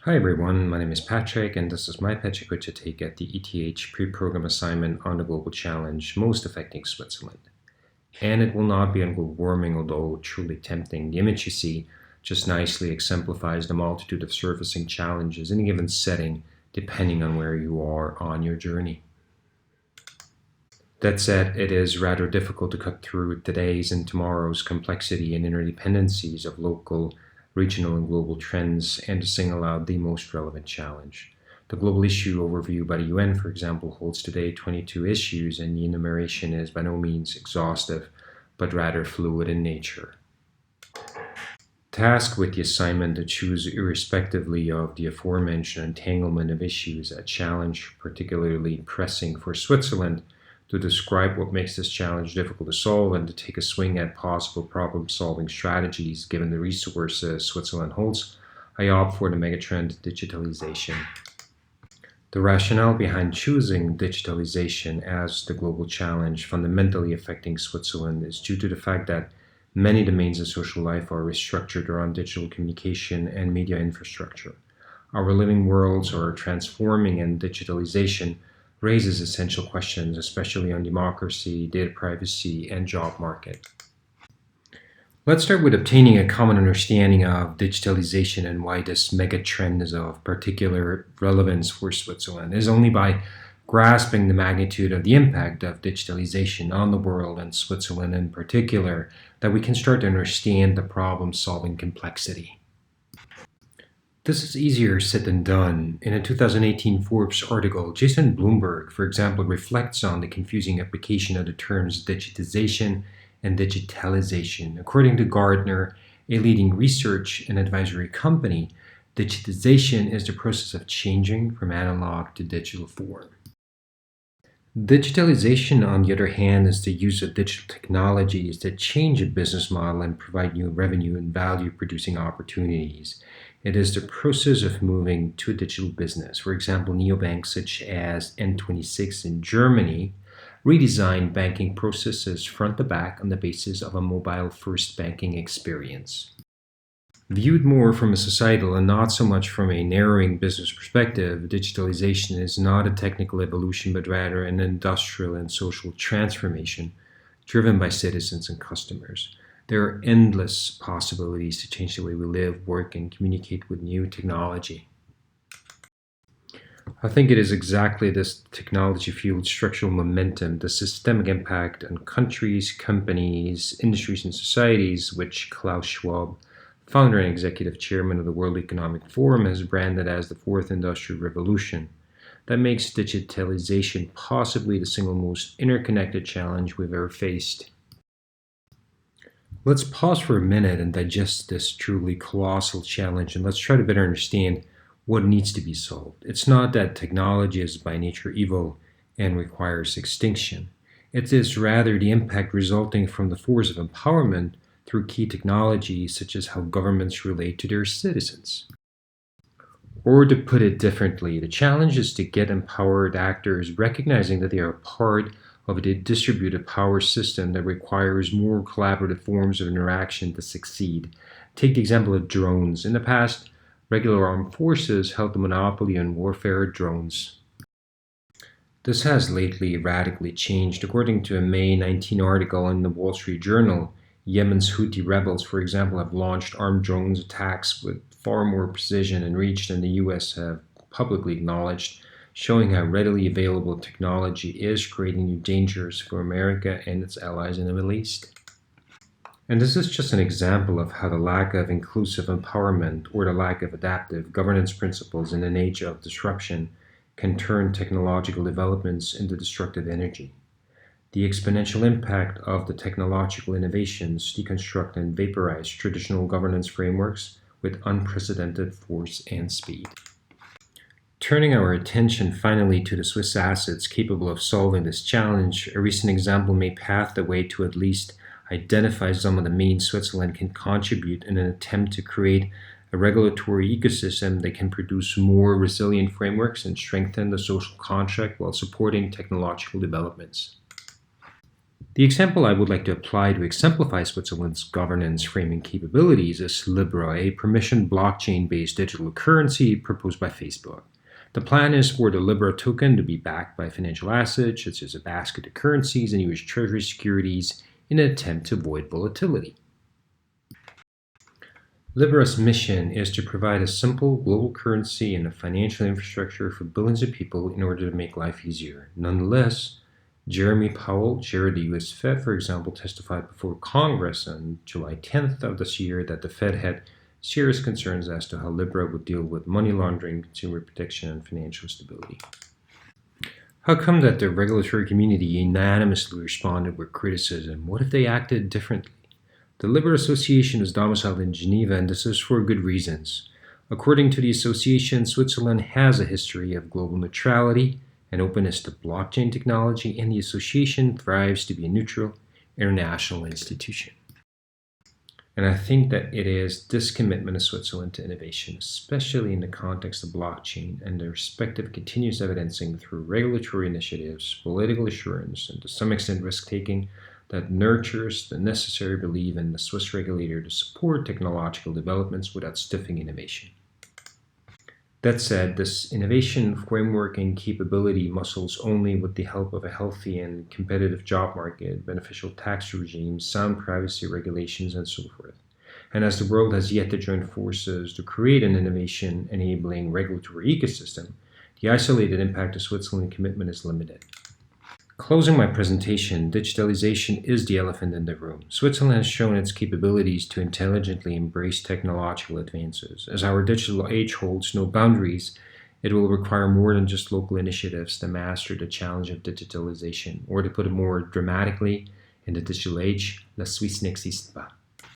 Hi everyone, my name is Patrick and this is my Pecha Kucha take at the ETH pre-program assignment on the global challenge most affecting Switzerland. And it will not be on global warming, although truly tempting. The image you see just nicely exemplifies the multitude of surfacing challenges in a given setting depending on where you are on your journey. That said, it is rather difficult to cut through today's and tomorrow's complexity and interdependencies of local, regional, and global trends and to single out the most relevant challenge. The global issue overview by the UN, for example, holds today 22 issues, and the enumeration is by no means exhaustive, but rather fluid in nature. Tasked with the assignment to choose irrespectively of the aforementioned entanglement of issues a challenge particularly pressing for Switzerland, to describe what makes this challenge difficult to solve and to take a swing at possible problem-solving strategies given the resources Switzerland holds, I opt for the megatrend digitalization. The rationale behind choosing digitalization as the global challenge fundamentally affecting Switzerland is due to the fact that many domains of social life are restructured around digital communication and media infrastructure. Our living worlds are transforming, and digitalization raises essential questions, especially on democracy, data privacy, and job market. Let's start with obtaining a common understanding of digitalization and why this mega trend is of particular relevance for Switzerland. It is only by grasping the magnitude of the impact of digitalization on the world and Switzerland in particular that we can start to understand the problem-solving complexity. This is easier said than done. In a 2018 Forbes article, Jason Bloomberg, for example, reflects on the confusing application of the terms digitization and digitalization. According to Gartner, a leading research and advisory company, digitization is the process of changing from analog to digital form. Digitalization, on the other hand, is the use of digital technologies that change a business model and provide new revenue and value-producing opportunities. It is the process of moving to a digital business. For example, neobanks such as N26 in Germany redesigned banking processes front to back on the basis of a mobile-first banking experience. Viewed more from a societal and not so much from a narrowing business perspective, digitalization is not a technical evolution but rather an industrial and social transformation driven by citizens and customers. There are endless possibilities to change the way we live, work, and communicate with new technology. I think it is exactly this technology-fueled structural momentum, the systemic impact on countries, companies, industries, and societies, which Klaus Schwab, founder and executive chairman of the World Economic Forum, has branded as the fourth industrial revolution, that makes digitalization possibly the single most interconnected challenge we've ever faced. Let's pause for a minute and digest this truly colossal challenge, and let's try to better understand what needs to be solved. It's not that technology is by nature evil and requires extinction. It is rather the impact resulting from the force of empowerment through key technologies such as how governments relate to their citizens. Or to put it differently, the challenge is to get empowered actors recognizing that they are part of a distributed power system that requires more collaborative forms of interaction to succeed. Take the example of drones. In the past, regular armed forces held the monopoly on warfare drones. This has lately radically changed. According to a May 19 article in the Wall Street Journal, Yemen's Houthi rebels, for example, have launched armed drones attacks with far more precision and reach than the US have publicly acknowledged, showing how readily available technology is creating new dangers for America and its allies in the Middle East. And this is just an example of how the lack of inclusive empowerment or the lack of adaptive governance principles in an age of disruption can turn technological developments into destructive energy. The exponential impact of the technological innovations deconstruct and vaporize traditional governance frameworks with unprecedented force and speed. Turning our attention finally to the Swiss assets capable of solving this challenge, a recent example may pave the way to at least identify some of the means Switzerland can contribute in an attempt to create a regulatory ecosystem that can produce more resilient frameworks and strengthen the social contract while supporting technological developments. The example I would like to apply to exemplify Switzerland's governance framing capabilities is Libra, a permissioned blockchain-based digital currency proposed by Facebook. The plan is for the Libra token to be backed by financial assets such as a basket of currencies and US Treasury securities in an attempt to avoid volatility. Libra's mission is to provide a simple global currency and a financial infrastructure for billions of people in order to make life easier. Nonetheless, Jeremy Powell, chair of the US Fed, for example, testified before Congress on July 10th of this year that the Fed had serious concerns as to how Libra would deal with money laundering, consumer protection, and financial stability. How come that the regulatory community unanimously responded with criticism? What if they acted differently? The Libra Association is domiciled in Geneva, and this is for good reasons. According to the association, Switzerland has a history of global neutrality and openness to blockchain technology, and the association thrives to be a neutral international institution. And I think that it is this commitment of Switzerland to innovation, especially in the context of blockchain, and the respective continuous evidencing through regulatory initiatives, political assurance, and to some extent risk-taking, that nurtures the necessary belief in the Swiss regulator to support technological developments without stifling innovation. That said, this innovation framework and capability muscles only with the help of a healthy and competitive job market, beneficial tax regimes, sound privacy regulations, and so forth. And as the world has yet to join forces to create an innovation-enabling regulatory ecosystem, the isolated impact of Switzerland's commitment is limited. Closing my presentation, digitalization is the elephant in the room. Switzerland has shown its capabilities to intelligently embrace technological advances. As our digital age holds no boundaries, it will require more than just local initiatives to master the challenge of digitalization. Or to put it more dramatically, in the digital age, la Suisse n'existe pas.